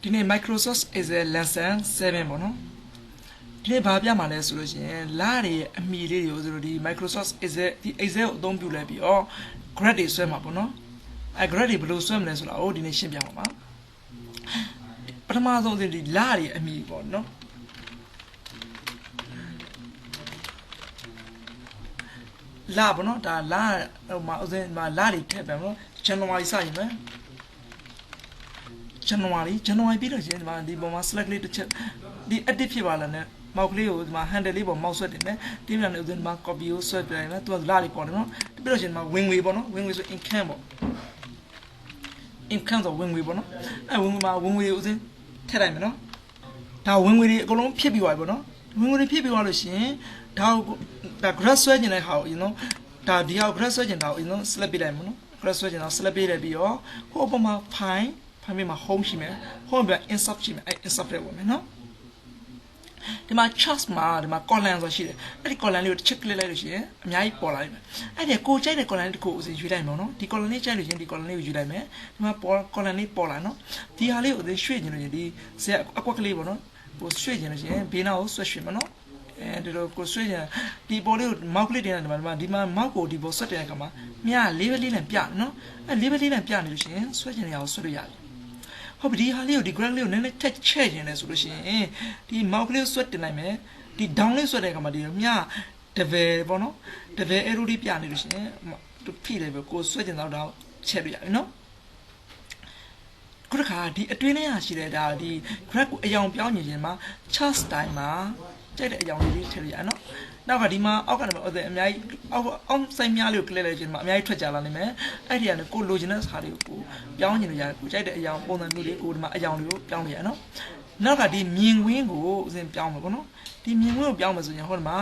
ဒီနေ့ Microsoft Excel lesson 7ပေါ့နော်ဒီနေ့ဘာပြမှာလဲဆိုလို့ရှိရင်လာတွေအမီလေးတွေကိုဆိုလို့ဒီ Microsoft Excel ဒီ Excel ကိုအသုံးပြုလဲပြီးတော့ graph တွေဆွဲမှာပေါ့နော်graph တွေဘယ်လိုဆွဲမလဲဆိုတာကိုဒီနေ့ရှင်းပြပါမှာပထမဆုံးဒီလာတွေအမီပေါ့နော်လာပေါ့နော်ဒါလာဟိုမှာဥစဉ်မှာလာတွေထည့်ပြန်ပေါ့နော် January စရင်မယ်January ပြီးတော့ရှင်ဒီမှာဒီပေါ်မှာ select လေးတစ်ချက်ဒီ active ဖြစ်ပါလားနဲ့မောက်ကလေးကိုဒီမှာ handle လေးပေါ်မောက်ဆွဲတင်မယ်ဒီမှာလည်းဥစဉ်ဒီမှာ copy ကိုဆွဲပြလိုက်မယ်သူကလာလေးပေါ်တယ်နော်ပြီးတော့ရှင်ဒီမှာဝင်ငွေပေါ့နော်ဝင်ငွေဆို income ပေါ့ income ဆိုဝင်ငွေပေါ့နော်ဝင်ငွေမှာဝင်ငွေဥစဉ်ထည့်လိုက်မယ်နော်ဒါဝင်ငွေတွေအကုန်လုံးဖြစ်ပြီးသွားပြီပေါ့နော်ဝင်ငွေတွေဖြစ်ပြီးသွားလို့ရှင်ဒါgraph ဆွဲကျင်တဲ့ဟာကိုဒါဒီဟာ graph ဆွဲကျင်တာကို select ပြလိုက်မယ်နော် graph ဆွဲကျင်တာ select ပြလိုက်ပြီးတော့ဟိုအပေါ်မှာ file မှာ home ရှိမယ် home ပြန် insert ရှိမယ်insert ထဲဝင်မယ်နော်ဒီမှာ chart မှာဒီမှာ column ဆိုရှိတယ်အဲ့ဒီ column လေးကိုတစ်ချက် click လိုက်လို့ရှိရင်အများကြီးပေါ်လာပြီအဲ့ဒီကိုကြိုက်တဲ့ column တစ်ခုကိုယူလိုက်မယ်နော်ဒီ column လေးကြိုက်လို့ရှိရင်ဒီ column လေးကိုယူလိုက်မယ်ဒီမှာ column လေးပေါ်လာနော်ဒီဟာလေးကိုရွှေ့ကျင်လို့ရှိရင်ဒီဇက်အကွက်ကလေးပေါ့နော်ဟိုရွှေ့ကျင်လို့ရှိရင်ဘေးနားကိုဆွဲရွှေ့မယ်နော်ဒီလိုကိုဆွဲကျင်ဒီပေါ်လေးကို mouse လေးတင်တယ်ဒီမှာ mouse ကိုဒီပေါ်ဆွဲတင်တဲ့အခါမှာမြားလေးပဲလေးနဲ့ပြနော်အဲ့လေးပဲလေးနဲ့ပြနေလို့ရှိရင်ဆွဲကျင်နေအောင်ဆွဲလို့ရတယ်ဟုတ်ပြီဒီဟာလေးကိုဒီ graph လေးကိုနည်းနည်းထက်ချဲ့ကျင်တယ်ဆိုလို့ရှိရင်ဒီ mouse လေးဆွဲတင်လိုက်မယ်ဒီ down လေးဆွဲတဲ့အခါမှာဒီမြား double ပေါ့နော် double arrow လေးပြနေလို့ရှိရင်သူဖိတယ်ပဲကိုဆွဲကျင်တော့ချဲ့လို့ရတယ်နော်ခုတစ်ခါဒီအတွင်းထဲမှာရှိတဲ့ဒါဒီ graph ကိုအယောင်ပြောင်းနေခြင်းမှာ chart style မှာကြိုက်တဲ့အယောင်လေးထည့်လို့ရနော်နောက်ကဒီမှာအောက်ကနေအများကြီးအောက်ဆိုင်များလေးကို click လိုက်ခြင်းမှာအများကြီးထွက်ကြလာနိုင်မယ်အဲ့ဒီကနေကိုလိုချင်တဲ့စာတွေကိုပြောင်းချင်လို့ရတယ်ကိုကြိုက်တဲ့အယောင်ပုံစံမျိုးလေးကိုဒီမှာအယောင်တွေကိုပြောင်းလို့ရနော်နောက်ကဒီမြင်ကွင်းကိုဥစဉ်ပြောင်းမယ်ပေါ့နော်ဒီမြင်ကွင်းကိုပြောင်းမယ်ဆိုရင်ဟိုဒီမှာ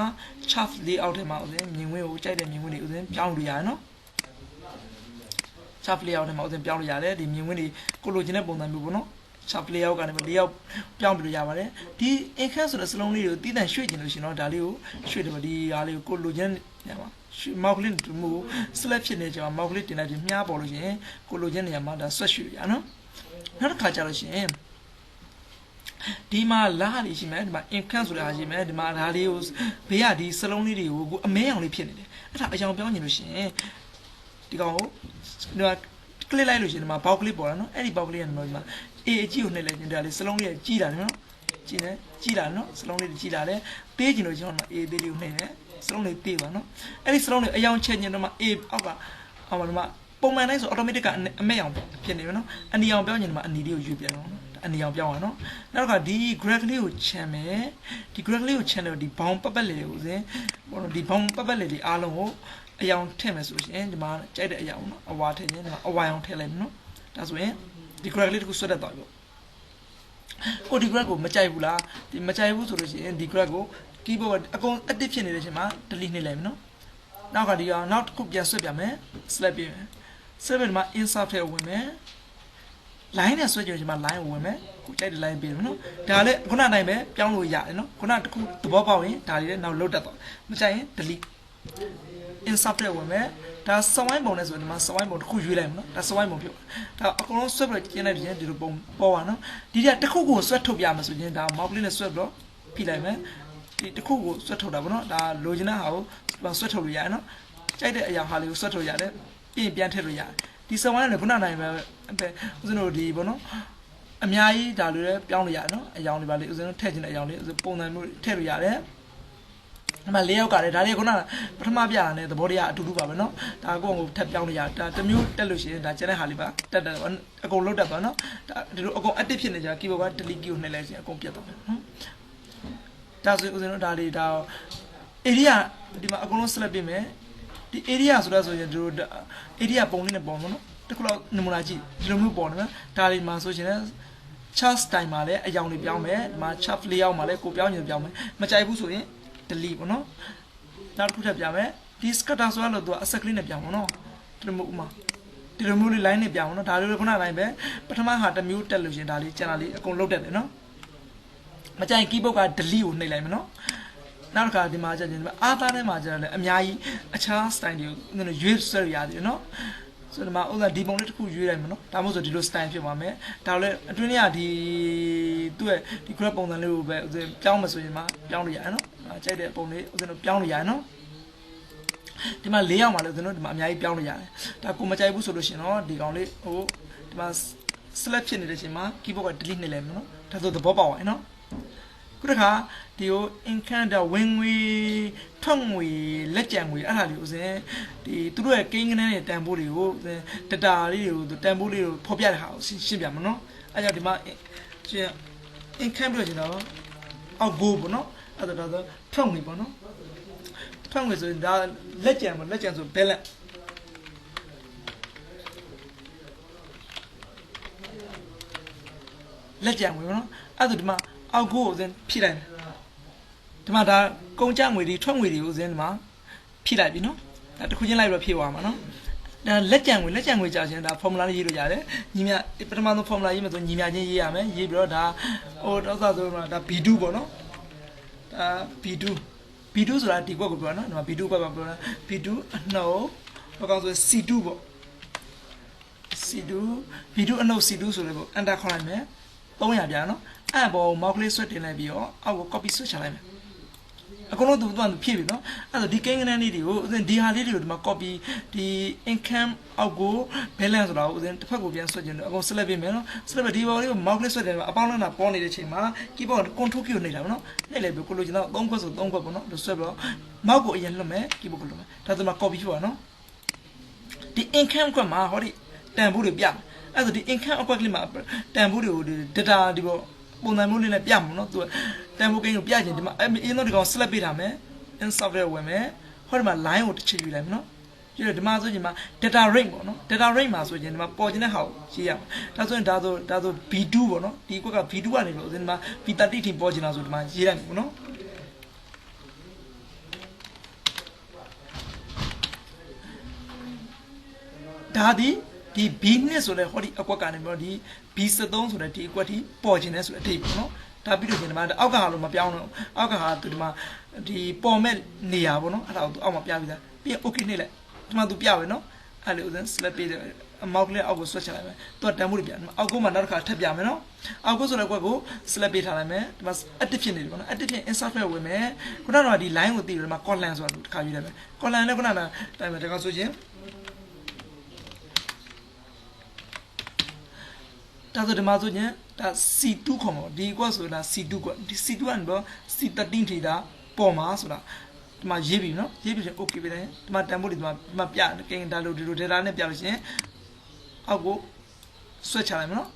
chart layout ထဲမှာဥစဉ်မြင်ကွင်းကိုကြိုက်တဲ့မြင်ကွင်းတွေဥစဉ်ပြောင်းလို့ရတယ်နော် chart layout ထဲမှာဥစဉ်ပြောင်းလို့ရတယ်ဒီမြင်ကွင်းတွေကိုလိုချင်တဲ့ပုံစံမျိုးပေါ့နော်chart layout ကနေlayout ပြောင်းပြလို့ရပါတယ်ဒီ income ဆိုတဲ့စလုံးလေးကိုတည်တံ့ရွှေ့ကျင်လို့ရှိရင်တော့ဒါလေးကိုရွှေ့တယ်ပေါ့ဒီဟာလေးကိုကိုလိုချင်နေမှာမောက်ကလေးတူမှု select ဖြစ်နေကြမှာမောက်ကလေးတင်လိုက်ပြီးမြားပေါ်လို့ရှိရင်ကိုလိုချင်နေရမှာဒါဆွတ်ရွှေ့ရနော်နောက်တစ်ခါကျလို့ရှိရင်ဒီမှာလာလေးရှိမယ်ဒီမှာ income ဆိုတာရှိမယ်ဒီမှာဒါလေးကိုဘေးကဒီစလုံးလေးတွေကိုကိုအမဲအောင်လေးဖြစ်နေတယ်အဲ့ဒါအကြောင်းပြောင်းနေလို့ရှိရင်ဒီကောင်ကိုဒီမှာ click လိုက်လို့ရှိရင်ဒီမှာ box ကလေးပေါ်လာနော်အဲ့ဒီ box ကလေးကတော့ဒီမှာအေအကြီးကိုနှိပ်လိုက်ရင်ဒါလေးစလုံးလေးကြီးလာတယ်နော်ကြီးလာနော်စလုံးလေးကြီးလာတယ်သေးကျင်လို့ကျွန်တော်အေသေးလေးကိုနှိပ်နေစလုံးလေးသေးပါနော်အဲ့ဒီစလုံးလေးအယောင်ချက်ညင်တော့မှအေအောက်ကအောက်မှာဒီမှာပုံမှန်တိုင်းဆို automatic ကအမဲအောင်ဖြစ်နေပြီနော်အနီအောင်ပြောင်းညင်ဒီမှာအနီလေးကိုယူပြန်တော့အနီအောင်ပြောင်းရနော်နောက်တစ်ခါဒီ graph လေးကိုချန်မယ်ဒီ graph လေးကိုချန်တယ်ဒီဘောင်ပတ်လေးကိုစဉ်ဟိုဒီဘောင်ပတ်လေးတွေအားလုံးကိုအယောင်ထည့်မယ်ဆိုရင်ဒီမှာကြိုက်တဲ့အယောင်နော်အဝါထည့်ရင်ဒီမှာအဝါအောင်ထည့်လိုက်မယ်နော်ဒါဆိုရင်ဒီ graph လေးတခုဆွဲတတ်သွားပြီကိုဒီ graph ကိုမကြိုက်ဘူးလားဒီမကြိုက်ဘူးဆိုလို့ရှိရင်ဒီ graph ကို keyboard အကုန် active ဖြစ်နေတဲ့အချိန်မှာ delete နှိပ်လိုက်မယ်နော်နောက်ကဒီအောင်နောက်တစ်ခုပြန်ဆွဲပြမယ် select ပြမယ် select ဒီမှာ insert ထဲဝင်မယ် line နဲ့ဆွဲကြည့်ရင်ဒီမှာ line ကိုဝင်မယ်ကိုကြိုက်တဲ့ line ပြင်မယ်နော်ဒါလည်းခုနတိုင်းပဲပြောင်းလို့ရတယ်နော်ခုနတစ်ခုသဘောပေါက်ရင်ဒါလေးလည်းနောက်လုတ်တတ်သွားမကြိုက်ရင် delete insert ထဲဝင်မယ်ဒါစဝိုင်းပုံနဲ့ဆိုရင်ဒီမှာစဝိုင်းပုံတစ်ခုရွေးလိုက်မယ်နော်ဒါစဝိုင်းပုံဖြစ်ဒါအကုန်လုံးဆွဲပြီးကျင်းလိုက်ရင်ဒီလိုပုံပေါ်ပါနော်ဒီကတစ်ခုကိုဆွဲထုတ်ပြမယ်ဆိုရင်ဒါမောက်ကလေးနဲ့ဆွဲပြီးတော့ဖိလိုက်မယ်ဒီတစ်ခုကိုဆွဲထုတ်တာပေါ့နော်ဒါလိုချင်တဲ့ဟာကိုဆွဲထုတ်လို့ရတယ်နော်ကြိုက်တဲ့အရာဟာလေးကိုဆွဲထုတ်ရတယ်ပြီးရင်ပြန်ထည့်လို့ရတယ်ဒီစဝိုင်းနဲ့ခုနနိုင်ပဲဦးဇင်းတို့ဒီပေါ့နော်အများကြီးဒါလိုလည်းပြောင်းလို့ရတယ်နော်အယောင်တွေပါလေဦးဇင်းတို့ထည့်ချင်တဲ့အယောင်လေးပုံစံမျိုးထည့်လို့ရတယ်ဒီမှာ4ယောက်ကလည်းဒါလေးခုနပထမပြတာနဲ့သဘောတရားအတူတူပါပဲเนาะဒါကိုထပ်ပြောင်းလို့ရဒါတစ်မျိုးတက်လို့ရှိရင်ဒါကျန်တဲ့ဟာလေးပါတက်တယ်အကုန်လုတ်တက်သွားเนาะဒါဒီလိုအကုန် active ဖြစ်နေကြ keyboard က delete key ကိုနှိပ်လိုက်ရင်အကုန်ပြတ်သွားမယ်เนาะဒါဆိုဦးဇင်းတို့ဒါလေးဒါ area ဒီမှာအကုန်လုံး select ပြင်မယ်ဒီ area ဆိုတော့ဆိုရင်တို့ area ပုံလေးနဲ့ပုံနော်တခုလောက်နမူနာကြည့်ဒီလိုမျိုးပေါ်နေမှာဒါလေးမှာဆိုရင်chart style မှာလည်းအယောင်တွေပြောင်းမယ်ဒီမှာ chart layout မှာလည်းကိုပြောင်းရင်ပြောင်းမယ်မကြိုက်ဘူးဆိုရင်delete ပေါ့နော်နောက်တစ်ခုထပ်ပြမယ်ဒီ scatter ဆိုတော့သူကအဆက်ကလေးနဲ့ပြောင်းပေါ့နော်ဒီလိုမျိုးဥမာဒီလိုမျိုးလေး line နဲ့ပြောင်းပေါ့နော်ဒါလေးခုန line ပဲပထမဟာတစ်မျိုးတက်လို့ရှင်ဒါလေးကျန်တာလေးအကုန်လုတ်တက်တယ်နော်မကြိုက် keyboard က delete ကိုနှိပ်လိုက်မယ်နော်နောက်တစ်ခါဒီမှာကျရင်အာသားထဲမှာကျတော့လည်းအများကြီးအခြား style တွေကိုရွေးဆွဲရရတယ်နော် ဆိုတော့ဥစားဒီပုံလေးတစ်ခုရွေးလိုက်မယ်နော်ဒါမှမဟုတ်ဆိုဒီလို style ဖြစ်သွားမယ်ဒါလည်းအတွင်းထဲကဒီသူ့ရဲ့ဒီ graph ပုံစံလေးကိုပဲဥစဉ်ပြောင်းမဆိုရင်မှပြောင်းလို့ရတယ်နော်ကြိုက်တဲ့ပုံလေးဥစဉ်တို့ပြောင်းလို့ရတယ်နော်ဒီမှာ၄ရောက်မှာလည်းဥစဉ်တို့ဒီမှာအများကြီးပြောင်းလို့ရတယ်ဒါကိုမကြိုက်ဘူးဆိုလို့ရှင်တော့ဒီကောင်လေးဟိုဒီမှာ select ဖြစ်နေတဲ့အချိန်မှာ keyboard က delete နှိပ်လိုက်မယ်နော်ဒါဆိုသဘောပေါက်သွားပြီနော်ခုတစ်ခါဒီကို income da ဝင်ငွေထွက်ငွေလက်ကျန်ငွေအဲ့ဒါလေးဥစဉ်ဒီသူတို့ရဲ့ကိန်းကနန်းရဲ့တန်ဖိုးတွေကို data လေးတွေကိုတန်ဖိုးလေးကိုဖော်ပြတဲ့ဟာကိုရှင်းပြမှာနော်အဲ့ကြောင့်ဒီမှာရှင်း income ပြောချင်တော့အောက် go ပေါ့နော်အဲ့ဒါတော့ထွက်ငွေပေါ့နော်ထွက်ငွေဆိုရင်ဒါလက်ကျန်ပေါ့လက်ကျန်ဆို balance လက်ကျန်ငွေပေါ့နော်အဲ့ဒါဒီမှာအောက်ကိုဥစဉ်ဖြည့်လိုက်ဒီမှာဒါကုန်ကျငွေတွေထွက်ငွေတွေဥစဉ်ဒီမှာဖြည့်လိုက်ပြီနော်ဒါတစ်ခုချင်းလိုက်ပြီးဖြည့်သွားမှာနော်ဒါလက်ကျန်ငွေကြာချင်းဒါ formula လေးရေးလို့ရတယ်ညီမြပထမဆုံး formula ရေးမယ်ဆိုညီမြချင်းရေးရမယ်ရေးပြီးတော့ဒါဟိုတော့ဆိုတော့ဒါ B2 ပေါ့နော်ဒါ B2 ဆိုတာဒီကွက်ကိုပြောတာနော်ဒီမှာ B2 ကွက်ပါပြောတာ B2 အနှုတ်ဘာကောင်းဆို C2 ပေါ့ C2 B2 အနှုတ် C2 ဆိုလည်းပေါ့ enter ခေါက်လိုက်မယ်300ပြားနော်အဲ့ပေါ်မောက်ကလေးဆွတ်တင်လိုက်ပြီးတော့အောက်ကို copy ဆွတ်ချလိုက်မယ်အကုန်လုံးသူဖြည့်ပြီနော်အဲ့ဒါဒီကိန်းကနန်းလေးတွေကိုဥစဉ်ဒီဟာလေးတွေကိုဒီမှာ copy ဒီ income အောက်ကို balance ဆိုတာကိုဥစဉ်တစ်ဖက်ကိုပြန်ဆွတ်ကျင်တယ်အကုန် select ပေးမယ်နော် select ပြီးဒီပေါ်လေးကို mouse လေးဆွတ်တယ်အပေါင်းလန်းတာပေါ်နေတဲ့အချိန်မှာ keyboard control key ကိုနှိပ်တာပေါ့နော်နှိပ်လိုက်ပြီးကိုလိုချင်တော့3ခွက်ဆို3ခွက်ပေါ့နော်ဆွတ်ပြီးတော့ mouse ကိုအရင်လွှတ်မယ် keyboard ကိုလွှတ်မယ်ဒါဆိုမှ copy ဖြစ်သွားနော်ဒီ income ခွက်မှာဟောဒီတန်ဖိုးတွေပြအဲ့ဒါဒီ income အကွက်ကလေးမှာတန်ဖိုးတွေကို data ဒီပေါ်ပုံစံမျိုးလေးနဲ့ပြမှာနော်သူတန်ဖိုးကိန်းကိုပြချင်ဒီမှာအင်းတော့ဒီကောင် select ပေးထားမယ် in software ဝင်မယ်ဟောဒီမှာ line ကိုတစ်ချက်ယူလိုက်မယ်နော်ယူတယ်ဒီမှာဆိုရင်မှာ data rate ပေါ့နော် data rate မှာဆိုရင်ဒီမှာပေါ်ကျင်တဲ့ဟာကိုရေးရမှာဒါဆိုရင်ဒါဆို B2 ပေါ့နော်ဒီကွက်က B2 ကနေလို့ဒီမှာ B30 ထိပေါ်ကျင်တာဆိုဒီမှာရေးလိုက်မယ်ပေါ့နော်ဒါဒီB2 ဆိုတဲ့ဟောဒီအကွက်ကနေပြီးတော့ဒီ B73 ဆိုတဲ့ဒီအကွက်ထိပေါ်ကျင်တယ်ဆိုတဲ့အထိပေါ့နော်ဒါပြီးတော့ဒီမှာအောက်ကဟာလို့မပြောင်းတော့အောက်ကဟာသူဒီမှာဒီပေါ်မဲ့နေရာပေါ့နော်အဲ့ဒါကိုသူအောက်မှာပြပြီးသားပြီးရင် okay နှိပ်လိုက်ဒီမှာသူပြပဲနော်အဲ့လေဥစဉ် select ပေးတယ်အမောက်ကလေးအောက်ကို switch ချလိုက်မယ်သူကတန်ဖိုးတွေပြအောက်ကိုမှနောက်တစ်ခါထပ်ပြမယ်နော်အောက်ကိုဆိုတဲ့ကွက်ကို select ပေးထားလိုက်မယ်ဒီမှာ active ဖြစ်နေတယ်ပေါ့နော် active ဖြစ် insert ပဲဝင်မယ်ခုနကတော့ဒီ line ကိုတည်တယ်ဒီမှာ column ဆိုတာတစ်ခါယူလိုက်မယ် column နဲ့ခုနကတိုင်းမယ်တခါဆိုရင်ဒါဆိုဒီမှာဆိုရင်ဒါ C2 ခေါ်မှာဒီကွက်ဆိုတာ C2 ကွက်ဒီ C2 ကနေတော့ C13 ထိတာပေါ်မှာဆိုတာဒီမှာရေးပြီနော်ရေးပြီဆို okay ပဲတယ်ဒီမှာတန်ဖိုးတွေဒီမှာပြကင်ဒါလိုဒီလို data နဲ့ပြလို့ရှိရင်အောက်ကို switch ချလိုက်မယ်နော်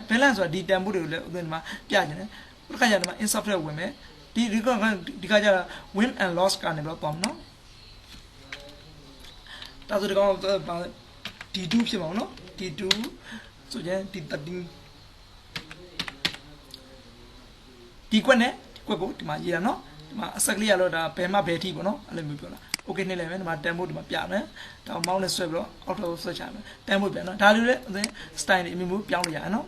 balance ဆိုတာဒီတန်ဖိုးတွေကိုလည်းဥပမာဒီမှာပြနေတယ်ဘယ်ခါကျဒီမှာ insert ထဲဝင်မယ်ဒီခါကျတော့ win and loss ကနေတော့ပေါ့နော်ဒါဆိုဒီကောင် D2 ဖြစ်မှာနော် D2 ဆိုရင်ဒီ13ဒီကွက်နဲ့ကွက်ကိုဒီမှာရေးရနော်ဒီမှာအဆက်ကလေးရတော့ဒါဘယ်မှဘယ်ထိပေါ့နော်အဲ့လိုမျိုးပြောတာโอเคနှိပ်လိုက်မယ်ဒီမှာတန်ဖိုးဒီမှာပြမယ်ဒါမောင်းနဲ့ဆွဲပြီးတော့ auto switch ချမယ်တန်ဖိုးပြန်နော်ဒါလိုလေ style တွေအမျိုးမျိုးပြောင်းလို့ရတယ်နော်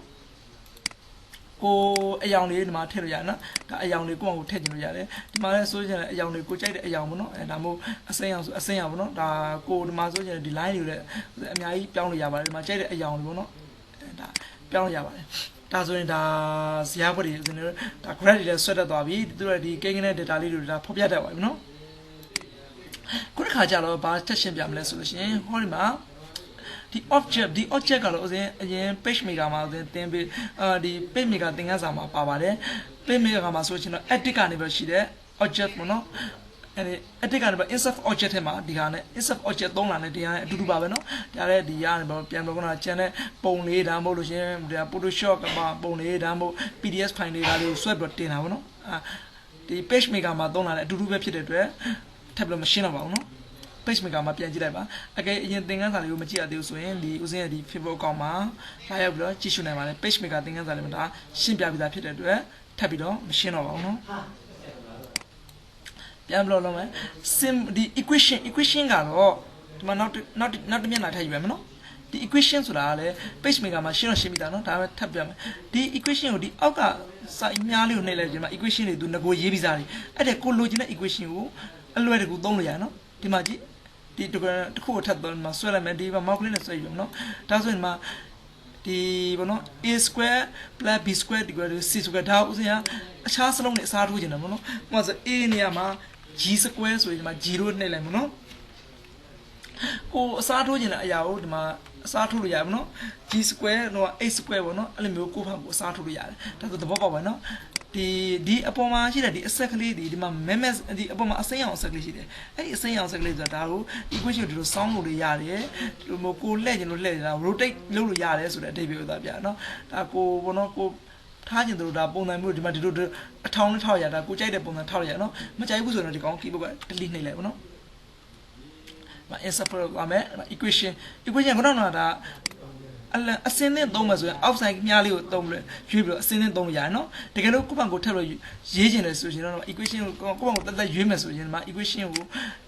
ကိုအယောင်လေးဒီမှာထည့်လို့ရတယ်နော်ဒါအယောင်လေးကိုယ့်အောင်ထည့်ကျင်လို့ရတယ်ဒီမှာလည်းဆိုရင်လည်းအယောင်လေးကိုကြိုက်တဲ့အယောင်ပေါ့နော်အဲဒါမို့အစိမ်းအောင်ဆိုအစိမ်းအောင်ပေါ့နော်ဒါကိုဒီမှာဆိုရင်ဒီ line တွေလည်းအများကြီးပြောင်းလို့ရပါတယ်ဒီမှာကြိုက်တဲ့အယောင်လေးပေါ့နော်ဒါပြောင်းလို့ရပါတယ်ဒါဆိုရင်ဒါဇာတ်ဘွက်တွေဆိုရင်ဒါ graph တွေလည်းဆွဲတတ်သွားပြီသူတို့ဒီကိန်းကနဲ့ data လေးတွေဒါဖော်ပြတတ်ပါပြီနော်ခုတစ်ခါကျတော့ဘာတက်ရှင်းပြမလဲဆိုလို့ရှိရင်ဟောဒီမှာဒီ object ကတော့အရင် page maker မှာသင်ပေးဒီ page maker သင်ခန်းစာမှာပါပါတယ် page maker မှာဆိုရင်တော့ edit ကနေပဲရှိတဲ့ object ပေါ့နော်အဲ့ဒီ edit ကနေပဲ insert object ထဲမှာဒီဟာနဲ့ insert object သုံးလာတဲ့ဒီဟာနဲ့အတူတူပါပဲနော်ဒါလည်းဒီဟာနဲ့ပြန်တော့ခုနကကျန်တဲ့ပုံလေးဒါမှမဟုတ်လို့ရှင်ဒါ Photoshop ကပုံလေးဒါမှမဟုတ် PDF file လေးဒါလေးကိုဆွဲပြီးတင်တာပေါ့နော်ဒီ page maker မှာသုံးလာတဲ့အတူတူပဲဖြစ်တဲ့အတွက်ထပ်ပြီးတော့မရှင်းတော့ပါဘူးနော် page maker မှာပြန်ကြည့်လိုက်ပါအကယ်အရင်သင်ခန်းစာလေးကိုမကြည့်ရသေးဘူးဆိုရင်ဒီဦးစင်းရဲ့ဒီ Facebook account မှာလာရောက်ပြီးတော့ကြည့်ရှုနိုင်ပါတယ် page maker သင်ခန်းစာလေးမှာဒါရှင်းပြပြီးသားဖြစ်တဲ့အတွက်ထပ်ပြီးတော့မရှင်းတော့ပါဘူးနော်ပြန်ပြီးတော့လုပ်မယ် sim ဒီ equation ကတော့ဒီမှာနောက်တစ်မျက်နှာထပ်ယူရမယ်နော်ဒီ equation ဆိုတာကလည်း page maker မှာရှင်းပြီးသားနော်ဒါပဲထပ်ပြမယ်ဒီ equation ကိုဒီအောက်ကစာအများလေးကိုနှိပ်လိုက်ကြမှာ equation တွေသူငကိုရေးပြီးသားတယ်အဲ့ဒါကိုလိုချင်တဲ့ equation ကိုအလွယ်တကူသုံးလို့ရတယ်နော်ဒီမှာကြည့် ဒီတခုကိုထပ်တော့ဒီမှာဆွဲလိုက်မယ်ဒီမှာ mouse ကလေးနဲ့ဆွဲယူမယ်နော်ဒါဆိုရင်ဒီမှာဒီဘောနော် a square plus b square equal to c square ဒါဥစဉ်ကအခြားစလုံးနဲ့အစားထိုးခြင်းတယ်ဘောနော်ဥပမာဆို a နေရာမှာ g square ဆိုရင်ဒီမှာ 0 နှိပ်လိုက်မယ်နော်ကိုအစားထိုးခြင်းတဲ့အရာကိုဒီမှာအစားထိုးလို့ရတယ်နော် g square တော့ h square ပေါ့နော်အဲ့လိုမျိုးကိုဖတ်ကိုအစားထိုးလို့ရတယ်ဒါဆိုသဘောပေါက်ပါနော်ဒီအပေါ်မှာရှိတဲ့ဒီအဆက်ကလေးဒီမှာမဲမဲဒီအပေါ်မှာအစိမ်းအောင်အဆက်ကလေးရှိတယ်အဲ့ဒီအစိမ်းအောင်အဆက်ကလေးဆိုတာဒါကို equation ကိုဒီလိုစောင်းလို့ရရတယ်ဒီလိုကိုလှည့်ခြင်းလို့လှည့်နေတာ rotate လုပ်လို့ရတယ်ဆိုတဲ့အဓိပ္ပာယ်ကိုသာပြနော်ဒါကိုဘောနော်ကိုထားခြင်းတို့ဒါပုံစံမျိုးဒီမှာဒီလိုအထောင်နဲ့ထောက်ရတာကိုကြိုက်တဲ့ပုံစံထောက်ရနော်မကြိုက်ဘူးဆိုတော့ဒီကောင် keyboard က delete နှိပ်လိုက်ပါနော်insert ပါမယ် equation ကတော့ဒါအစင်းနဲ့သုံးမယ်ဆိုရင် outside မြားလေးကိုသုံးပြီးရွေးပြီးတော့အစင်းနဲ့သုံးလို့ရတယ်နော်တကယ်လို့ကိုယ့်ဘက်ကိုထပ်လို့ရေးချင်တယ်ဆိုရင်တော့ equation ကိုကိုယ့်ဘက်ကိုတက်ရွေးမယ်ဆိုရင်ဒီမှာ equation ကိ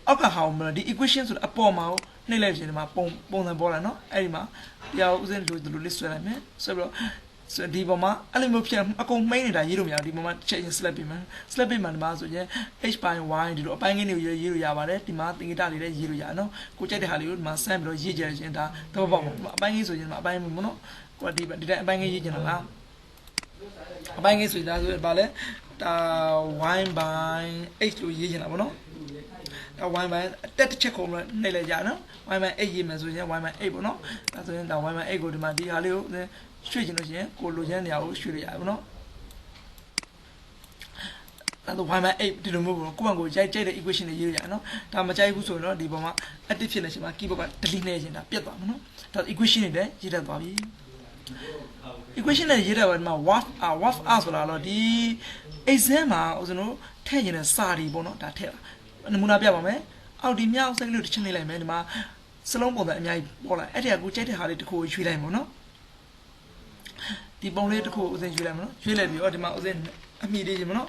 ုအောက်ကဟာအောင်ဒီ equation ဆိုတာအပေါ်မှာကိုနှိပ်လိုက်ရင်ဒီမှာပုံစံပေါ်လာနော်အဲ့ဒီမှာတရားဥစဉ်လိုလေးဆွဲလိုက်မယ်ဆွဲပြီးတော့ဒီပေါ်မှာအဲ့လိုမျိုးဖြစ်အကုန်မှိန်းနေတာရေးလို့မရဘူးဒီပေါ်မှာချက်ချင်း select ပေးမယ် select ပေးမှဒီမှာဆိုရင် h ပိုင်း y ဒီလိုအပိုင်းငင်းတွေကိုရေးလို့ရပါတယ်ဒီမှာသင်္ကေတလေးလည်းရေးလို့ရနော်ကိုကြိုက်တဲ့ဟာလေးကိုဒီမှာဆန်းပြီးတော့ရေးကြရခြင်းဒါတော့ပေါ့အပိုင်းငင်းဆိုရင်အပိုင်းမျိုးနော်ကိုဒီတိုင်းအပိုင်းငင်းရေးချင်တာလားအပိုင်းငင်းဆိုတာဆိုရင်ဘာလဲဒါ y ပိုင်း h လို့ရေးချင်တာပေါ့နော်ဒါ y ပိုင်းတက်တစ်ချက်ခုံးနှိပ်လိုက်ကြနော် y ပိုင်း h ရေးမယ်ဆိုရင် y ပိုင်း h ပေါ့နော်ဒါဆိုရင်ဒါ y ပိုင်း h ကိုဒီမှာဒီဟာလေးကိုရွှေ့ချင်လို့ရှိရင်ကိုလိုချင်တဲ့နေရာကိုရွှေ့လို့ရတယ်ပေါ့နော်အဲ့တော့ y 8ဒီလိုမျိုးပေါ့ကိုယ့်ဘက်ကိုရိုက်တဲ့ equation တွေရေးလို့ရတယ်နော်ဒါမကြိုက်ဘူးဆိုရင်တော့ဒီပေါ်မှာ active ဖြစ်နေချိန်မှာ keyboard က delete နေရင်ဒါပြတ်သွားမှာနော်ဒါ equation တွေလည်းရေးတတ်သွားပြီ equation တွေရေးတတ်ပါဒီမှာ wafဆိုတာတော့ဒီ exam မှာဦးဇင်းတို့ထည့်ရင်စာတွေပေါ့နော်ဒါထည့်တာနမူနာပြပါမယ်အောက်ဒီမြောက်စိတ်လေးတစ်ချက်နှိပ်လိုက်မယ်ဒီမှာစလုံးပုံစံအများကြီးပေါ်လာအဲ့ဒီကကိုကြိုက်တဲ့ဟာလေးတစ်ခုကိုရွှေ့လိုက်ပါနော်ဒီပုံလေးတစ်ခုဥစဉ်ရွှေ့လိုက်မနော်ရွှေ့လိုက်ပြီးတော့ဒီမှာဥစဉ်အမိလေးခြင်းမနော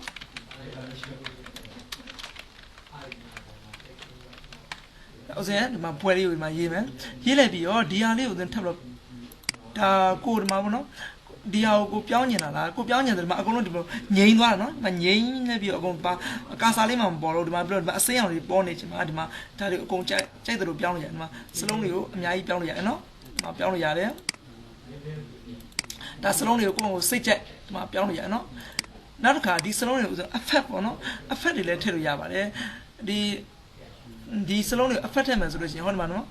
်ဥစဉ်ဒီမှာပွဲလေးကိုဒီမှာရေးမယ်ရေးလိုက်ပြီးတော့ဒီဟာလေးကိုဥစဉ်ထပ်လို့ဒါကိုဒီမှာပေါ့နော်ဒီဟာကိုပြောင်းညင်တာလားကိုပြောင်းညင်တယ်ဒီမှာအကုန်လုံးဒီလိုငြိမ်းသွားတာနော်ဒီမှာငြိမ်းနေပြီးတော့အကုန်ပါကာစာလေးမှမပေါ်တော့ဒီမှာပြီးတော့ဒီမှာအစိမ်းအောင်လေးပေါ်နေချင်မှာဒီမှာဒါတွေအကုန်ကြိုက်တယ်လို့ပြောင်းလို့ရတယ်ဒီမှာစလုံးတွေကိုအများကြီးပြောင်းလို့ရတယ်နော်ဒီမှာပြောင်းလို့ရတယ်ဒါစလုံးတွေကိုကိုယ့်ကိုစိတ်ကြိုက်ဒီမှာပြောင်းလို့ရတယ်နော်နောက်တစ်ခါဒီစလုံးတွေကိုဆို effect ပေါ့နော် effect တွေလည်းထည့်လို့ရပါတယ်ဒီစလုံးတွေကို effect ထည့်မယ်ဆိုလို့ရှိရင်ဟောဒီမှာနော်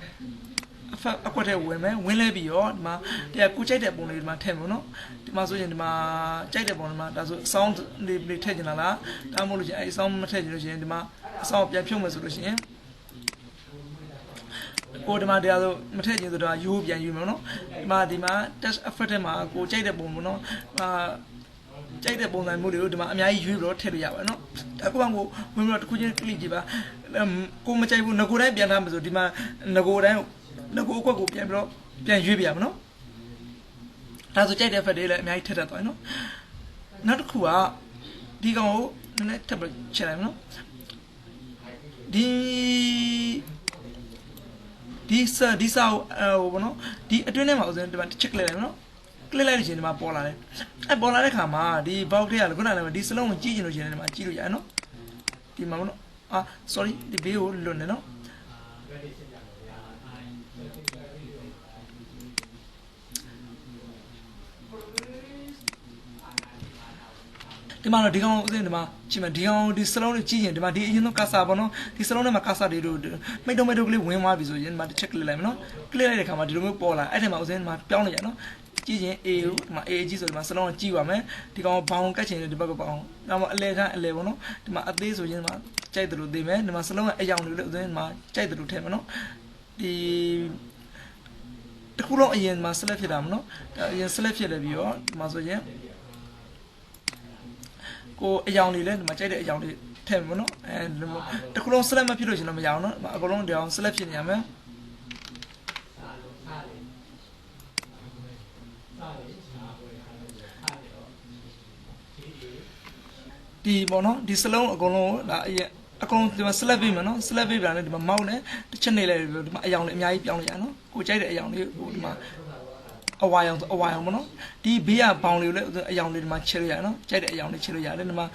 effect အကွက်ထဲဝင်မယ်ဝင်လဲပြီးတော့ဒီမှာတရားကိုကြိုက်တဲ့ပုံလေးဒီမှာထည့်မယ်နော်ဒီမှာဆိုရင်ဒီမှာကြိုက်တဲ့ပုံဒီမှာဒါဆို sound လေးထည့်ချင်တာလားဒါမှမဟုတ်လို့ရှိရင်အဲ sound မထည့်ချင်လို့ရှိရင်ဒီမှာ sound ပြန်ဖြုတ်မယ်ဆိုလို့ရှိရင်ကိုဒီမှာတရားဆိုမထည့်ချင်ဆိုတော့ရိုးပြန်ယူမယ်နော်ဒီမှာ test effect ထဲမှာကိုကြိုက်တဲ့ပုံပေါ့နော်ကြိုက်တဲ့ပုံစံမျိုးတွေကိုဒီမှာအများကြီးရွေးပြီးတော့ထည့်လို့ရပါတယ်နော်အခုကကိုဝင်ပြီးတော့တစ်ခုချင်း click ကြည့်ပါကိုမကြိုက်ဘူးငကိုတိုင်းပြန်ထားမယ်ဆိုဒီမှာငကိုတိုင်းငကိုအကွက်ကိုပြန်ပြီးတော့ပြန်ရွေးပြရမယ်နော်ဒါဆိုကြိုက်တဲ့ effect တွေလည်းအများကြီးထည့်တတ်သွားတယ်နော်နောက်တစ်ခုကဒီကောင်ကိုနည်းနည်းထပ်ပြီးချက်လိုက်မယ်နော်ဒီစာဟိုဘောနော်ဒီအတွင်းထဲမှာဥစဉ်ဒီမှာတစ်ချက် click လိုက်မယ်နော် click လိုက်လို့ရှိရင်ဒီမှာပေါ်လာတယ်အဲပေါ်လာတဲ့ခါမှာဒီ box ထဲကလည်းခုနကလည်းဒီစလုံးကိုကြည့်ချင်လို့ရှိရင်ဒီမှာကြည့်လို့ရတယ်နော်ဒီမှာဘောနော်sorry ဒီဘေးကိုလွတ်နေနော်ဒီမှာတော့ဒီကောင်ဥစဉ်ဒီမှာကြည့်မယ်ဒီကောင်ဒီစလုံးလေးကြည့်ရင်ဒီမှာဒီအရင်ဆုံးကာစာပေါ့နော်ဒီစလုံးထဲမှာကာစာတွေတို့မိတ်တုံကလေးဝင်သွားပြီဆိုရင်ဒီမှာတစ်ချက် click လိုက်မယ်နော် click လိုက်တဲ့ခါမှာဒီလိုမျိုးပေါ်လာအဲ့ထဲမှာဥစဉ်ဒီမှာပြောင်းနေရနော်ကြည့်ရင် A ကိုဒီမှာ A ကြီးဆိုဒီမှာစလုံးကိုကြည့်ပါမယ်ဒီကောင်ဘောင်ကတ်ချင်ဒီဘက်ကဘောင်နောက်မှအလဲကအလဲပေါ့နော်ဒီမှာအသေးဆိုရင်ဒီမှာကြိုက်တယ်လို့သိမယ်ဒီမှာစလုံးကအယောင်တွေလို့ဥစဉ်ဒီမှာကြိုက်တယ်လို့ထည့်မယ်နော်ဒီတစ်ခုလုံးအရင်မှာ select ဖြစ်တာမနော်အရင် select ဖြစ်တယ်ပြီးတော့ဒီမှာဆိုရင်ကိုအယောင်တွေလည်းဒီမှာကြိုက်တဲ့အယောင်တွေထည့်မယ်နော်တခုလုံး select မဖြစ်လို့ရှင်တော့မရအောင်နော်အကုန်လုံးဒီအောင် select ဖြစ်နေရမယ်ဒီပေါ့နော်ဒီစလုံးအကုန်လုံးဒါအကုန်ဒီမှာ select ပေးမယ်နော် select ပေးပြန်တယ်ဒီမှာ mouse နဲ့တစ်ချက်နေလိုက်ပြီးဒီမှာအယောင်လေးအများကြီးပြောင်းလိုက်ရနော်ကိုကြိုက်တဲ့အယောင်လေးဟိုဒီမှာအဝါရောင်ပေါ့နော်ဒီဘေးကဘောင်လေးကိုလည်းအယောင်လေးဒီမှာချက်လို့ရတယ်နော်ကြိုက်တဲ့အယောင်လေးချက်လို့ရတယ်ဒီမှာ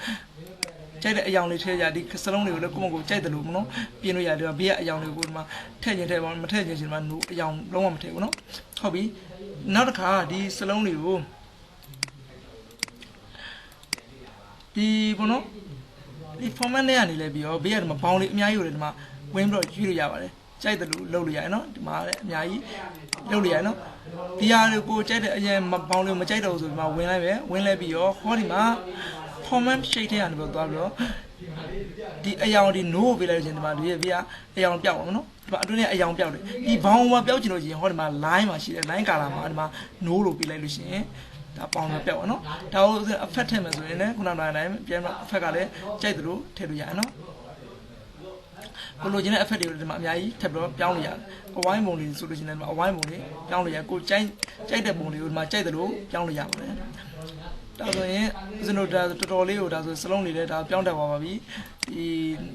ကြိုက်တဲ့အယောင်လေးထည့်ကြဒီစလုံးတွေကိုလည်းကိုယ့်ကိုကြိုက်တယ်လို့မနော်ပြင်လို့ရတယ်ဘေးကအယောင်တွေကိုဒီမှာထည့်ခြင်းထည့်ပါမထည့်ခြင်းဒီမှာနိုးအယောင်လုံးဝမထည့်ဘူးနော်ဟုတ်ပြီနောက်တစ်ခါဒီစလုံးတွေကိုဒီဘောနော်ဒီ format နဲ့ကနေလဲပြီးတော့ဘေးကဒီမှာဘောင်းလေးအများကြီးကိုလည်းဒီမှာဝင်ပြီးတော့ရွေးလို့ရပါတယ်ကြိုက်တယ်လို့လုပ်လို့ရတယ်နော်ဒီမှာလည်းအများကြီးလုပ်လို့ရတယ်နော်ဒီဟာကိုကြိုက်တဲ့အရင်ဘောင်းလေးမကြိုက်တော့ဆိုဒီမှာဝင်လိုက်ပဲဝင်လဲပြီးတော့ဟောဒီမှာ format shape ထဲကနေပြီးတော့သွားပြီးတော့ဒီအယောင်ဒီ no ပေးလိုက်ခြင်းဒီမှာဒီဘေးကအယောင်ပြောက်အောင်နော်ဒီမှာအတွင်းထဲအယောင်ပြောက်တယ်ဒီဘောင်းမှာပြောက်ချင်လို့ရှိရင်ဟောဒီမှာ line မှာရှိတယ် line color မှာဒီမှာ no လို့ပေးလိုက်လို့ရှိရင်ဒါပေါင်းတော့ပြောက်အောင်နော်ဒါကိုအဖက်ထည့်မယ်ဆိုရင်လည်းခုနကတိုင်းပြန်အဖက်ကလည်းကြိုက်သလိုထည့်လို့ရတယ်နော်ကိုလိုချင်တဲ့အဖက်တွေကိုဒီမှာအများကြီးထပ်ပြီးတော့ပြောင်းလို့ရတယ်အဝိုင်းပုံလေးဆိုလို့ရှိရင်လည်းအဝိုင်းပုံလေးပြောင်းလို့ရကိုကြိုက်တဲ့ပုံလေးကိုဒီမှာကြိုက်သလိုပြောင်းလို့ရပါတယ်ဒါဆိုရင်ဦးဇင်းတို့ဒါတော်တော်လေးကိုဒါဆိုစလုံးလေးလည်းဒါပြောင်းတတ်သွားပါပြီဒီ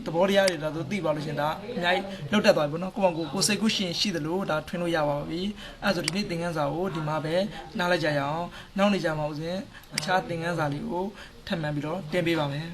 သဘောတရားတွေဒါဆိုသိပါလို့ရှင်ဒါအများကြီးလောက်တက်သွားပြီပေါ့နော်ကိုစိတ်ကူးရှင်ရှိသလိုဒါထွင်လို့ရပါပြီအဲဆိုဒီနေ့သင်ခန်းစာကိုဒီမှာပဲနားလိုက်ကြရအောင်နောက်နေကြမှာဦးဇင်းအခြားသင်ခန်းစာလေးကိုထပ်မံပြီးတော့တင်ပေးပါမယ်